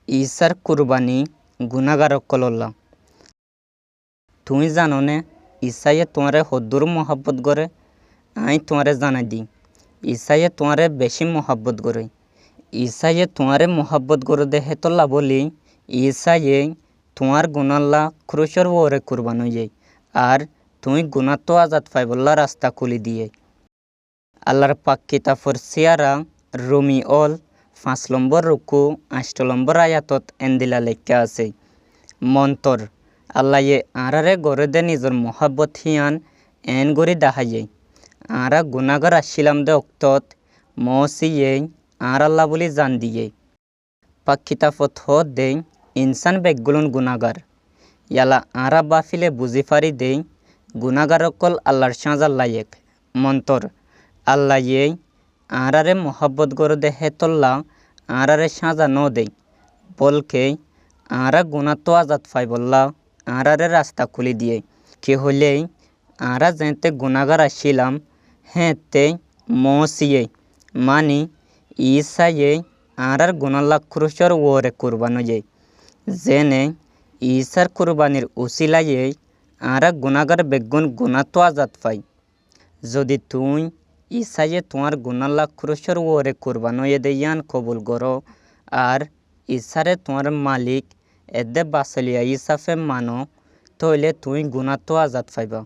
ঈসার কুরবানি গুনাহগারকলল্লা। তুমি জানো নে ঈসাইয়ে তোমারে হদ্দুর মহাব্বত করে? আই তোমারে জানাই দিই, ঈসাইয়ে তোমারে বেশি মহাব্বত করে। ঈসাইয়ে তোমারে মহাব্বত করে দেহে তোল্লা বলি ঈসাইয়ে তোমার গুনাল্লা ক্রুশর ওরে কুরবান হয়ে যায়, আর তুমি গুনার তো আজাদ পাইবল্লা রাস্তা খুলি দিয়ে। আল্লাহর পাক কিতাবর সিয়ারা রুমি অল 5 নম্বর রুকু 8 নম্বর আয়াতত এন্দিলা লেখা আছে, মন্তর আল্লাহে আরারে গড়ে দে নিজের মহাব্বত হিয়ান এন গড়ি দাহাইয়ে। আরা গুনাগার আসছিলাম দে অক্তত মসিয়ে আর আল্লাহ বলি জান দিয়ে। পাক কিতাবত হত দে ইনসান বেগগুলন গুনাগার, ইয়ালা আরা বাফিলে বুঝি ফারি দে গুনাগার অকল আল্লাহর সাজার লায়েক। মন্তর আল্লাহে আরারে মহাব্বত গড়ে দে হেতল্লা আরারে সাজা ন দেই, বলকে আরা গুনা তো আজাদ পাইবল্লা আরারে রাস্তা খুলি দিয়ে। কে হলেই আরা যেতে গুনাগার আসছিলাম হেতে মসিয়ে মানি ঈসাইয়ে আরার গুনাল্লা ক্রুশর ওরে কুরবানো যায়, যেনে ঈসার কুরবানির উসিলাইয়ে আরা গুনাগার বেগুন গুনা তো আজাদ পাই। যদি তুই ঈসাইয়ে তোমার গুনাল্লা ক্রুশর ওরে কুরবানো দেয়ান কবুল করো আর ঈসারে তোমার মালিক এদে বাসলিয়া হিসাবে মানো, তাহলে তুই গুনা তো আজাদ পাইবা।